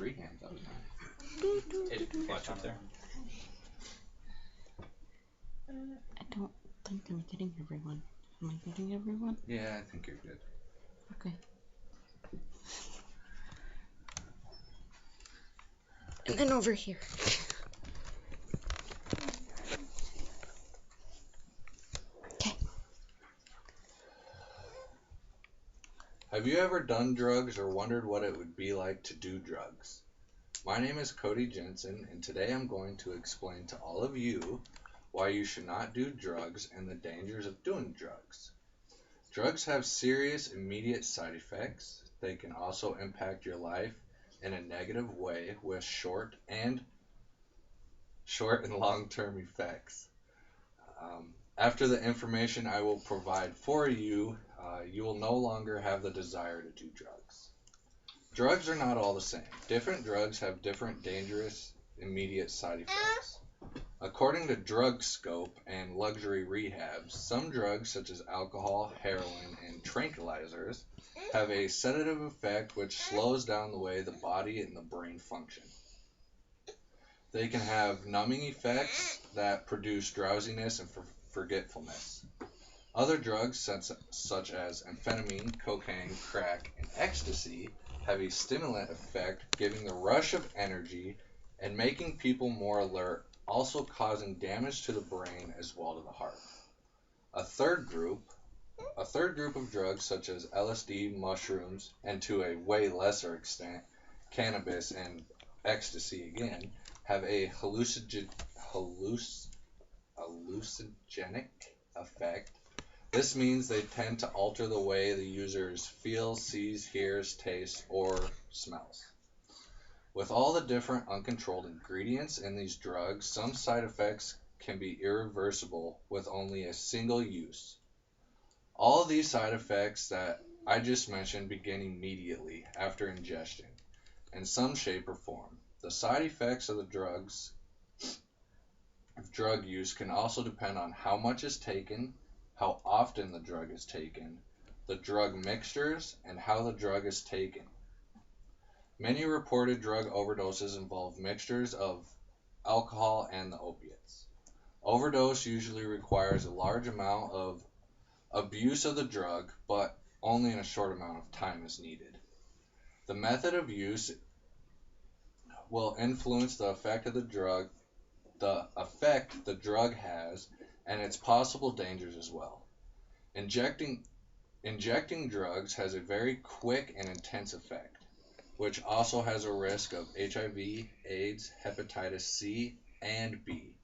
3 hands. That was nice. Watch up there. I don't think I'm getting everyone. Am I getting everyone? Yeah, I think you're good. Okay. And then over here. Okay. Have you ever done drugs or wondered what it would be like to do drugs? My name is Cody Jensen, and today I'm going to explain to all of you why you should not do drugs and the dangers of doing drugs. Drugs have serious immediate side effects. They can also impact your life in a negative way with short and long-term effects. After the information I will provide for you, you will no longer have the desire to do drugs. Drugs are not all the same. Different drugs have different dangerous immediate side effects. According to DrugScope and Luxury Rehabs, some drugs such as alcohol, heroin, and tranquilizers have a sedative effect which slows down the way the body and the brain function. They can have numbing effects that produce drowsiness and forgetfulness. Other drugs such as amphetamine, cocaine, crack, and ecstasy have a stimulant effect, giving the rush of energy and making people more alert, also causing damage to the brain as well to the heart. A third group of drugs such as LSD, mushrooms, and to a way lesser extent, cannabis and ecstasy again, have a hallucinogenic effect. This means they tend to alter the way the user feels, sees, hears, tastes, or smells. With all the different uncontrolled ingredients in these drugs, some side effects can be irreversible with only a single use. All of these side effects that I just mentioned begin immediately after ingestion, in some shape or form. The side effects of drug use can also depend on how much is taken, how often the drug is taken, the drug mixtures, and how the drug is taken. Many reported drug overdoses involve mixtures of alcohol and the opiates. Overdose usually requires a large amount of abuse of the drug, but only in a short amount of time is needed. The method of use will influence the effect the drug has, and its possible dangers as well. Injecting drugs has a very quick and intense effect, which also has a risk of HIV, AIDS, hepatitis C, and B.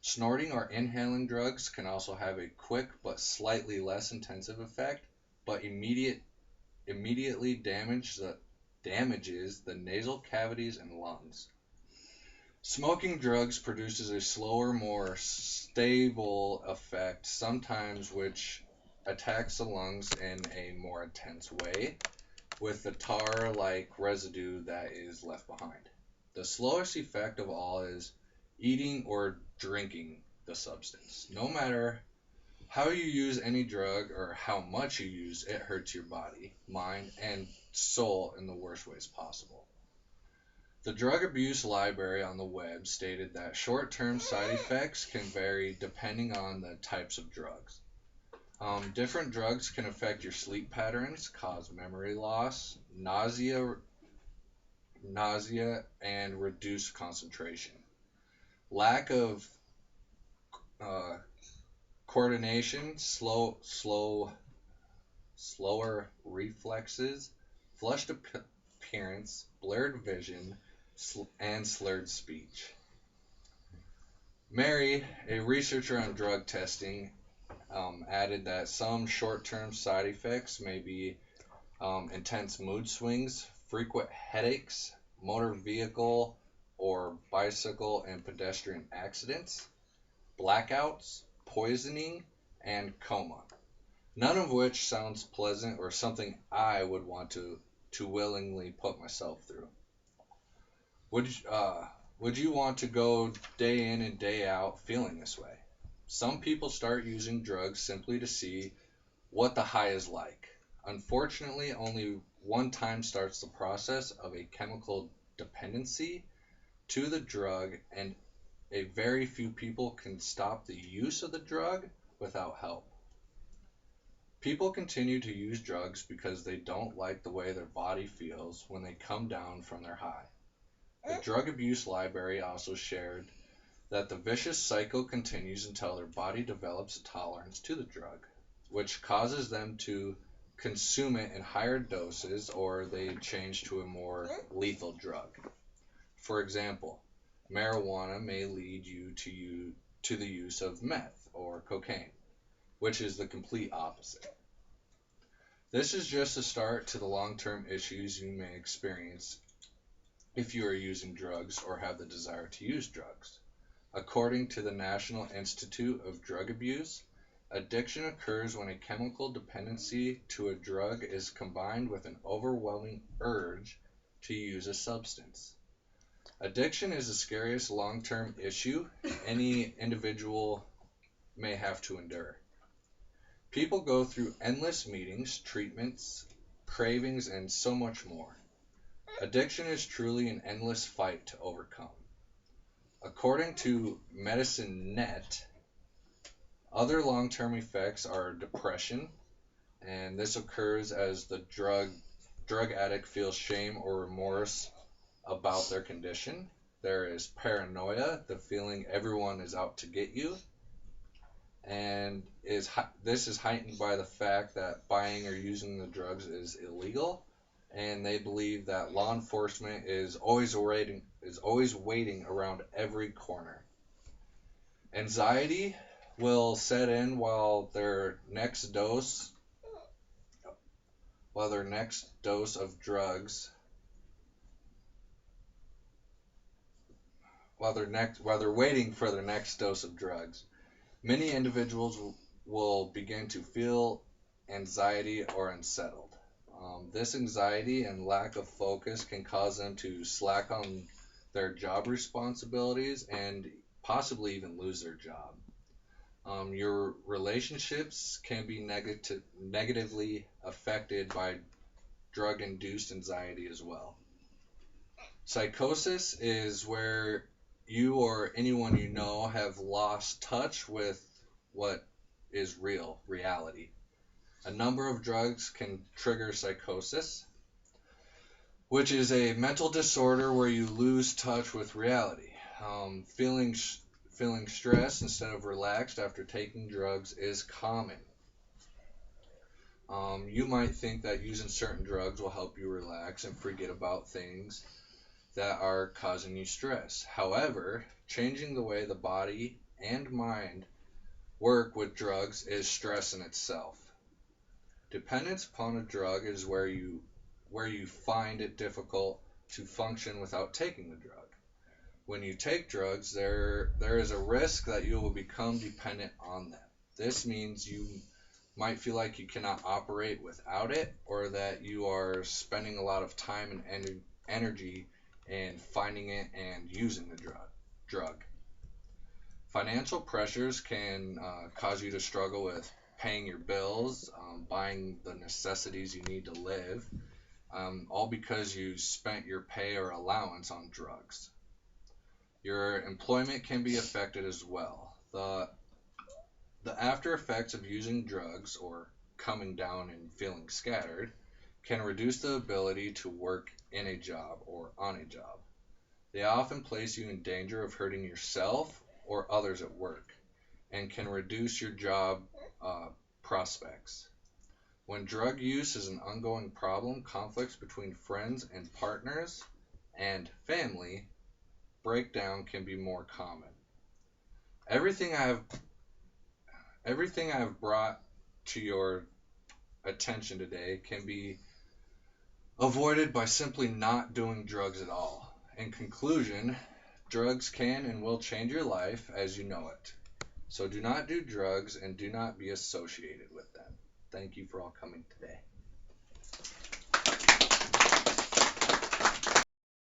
Snorting or inhaling drugs can also have a quick but slightly less intensive effect, but immediately damages the nasal cavities and lungs. Smoking drugs produces a slower, more stable effect, sometimes which attacks the lungs in a more intense way, with the tar-like residue that is left behind. The slowest effect of all is eating or drinking the substance. No matter how you use any drug or how much you use, it hurts your body, mind, and soul in the worst ways possible. The Drug Abuse Library on the web stated that short-term side effects can vary depending on the types of drugs. Different drugs can affect your sleep patterns, cause memory loss, nausea, and reduce concentration. Lack of coordination, slower reflexes, flushed appearance, blurred vision, and slurred speech. Mary, a researcher on drug testing, added that some short-term side effects may be intense mood swings, frequent headaches, motor vehicle or bicycle and pedestrian accidents, blackouts, poisoning, and coma. None of which sounds pleasant or something I would want to willingly put myself through. Would you want to go day in and day out feeling this way? Some people start using drugs simply to see what the high is like. Unfortunately, only one time starts the process of a chemical dependency to the drug, and a very few people can stop the use of the drug without help. People continue to use drugs because they don't like the way their body feels when they come down from their high. The Drug Abuse Library also shared that the vicious cycle continues until their body develops a tolerance to the drug, which causes them to consume it in higher doses, or they change to a more lethal drug. For example, marijuana may lead you to the use of meth or cocaine, which is the complete opposite. This is just a start to the long-term issues you may experience if you are using drugs or have the desire to use drugs. According to the National Institute of Drug Abuse, addiction occurs when a chemical dependency to a drug is combined with an overwhelming urge to use a substance. Addiction is the scariest long-term issue any individual may have to endure. People go through endless meetings, treatments, cravings, and so much more. Addiction is truly an endless fight to overcome. According to Medicine.net, other long-term effects are depression, and this occurs as the drug addict feels shame or remorse about their condition. There is paranoia, the feeling everyone is out to get you, and this is heightened by the fact that buying or using the drugs is illegal, and they believe that law enforcement is always waiting around every corner. Anxiety will set in while their next dose of drugs while they're waiting for their next dose of drugs. Many individuals will begin to feel anxiety or unsettled. This anxiety and lack of focus can cause them to slack on their job responsibilities and possibly even lose their job. Your relationships can be negatively affected by drug-induced anxiety as well. Psychosis is where you or anyone you know have lost touch with what is reality. A number of drugs can trigger psychosis, which is a mental disorder where you lose touch with reality. Feeling stressed instead of relaxed after taking drugs is common. You might think that using certain drugs will help you relax and forget about things that are causing you stress. However, changing the way the body and mind work with drugs is stress in itself. Dependence upon a drug is where you find it difficult to function without taking the drug. When you take drugs, there is a risk that you will become dependent on them. This means you might feel like you cannot operate without it, or that you are spending a lot of time and energy in finding it and using the drug. Financial pressures can cause you to struggle with paying your bills, buying the necessities you need to live, all because you spent your pay or allowance on drugs. Your employment can be affected as well. The after effects of using drugs, or coming down and feeling scattered, can reduce the ability to work in a job or on a job. They often place you in danger of hurting yourself or others at work, and can reduce your job prospects. When drug use is an ongoing problem, conflicts between friends and partners and family breakdown can be more common. Everything I have brought to your attention today can be avoided by simply not doing drugs at all. In conclusion, drugs can and will change your life as you know it. So do not do drugs and do not be associated with them. Thank you for all coming today.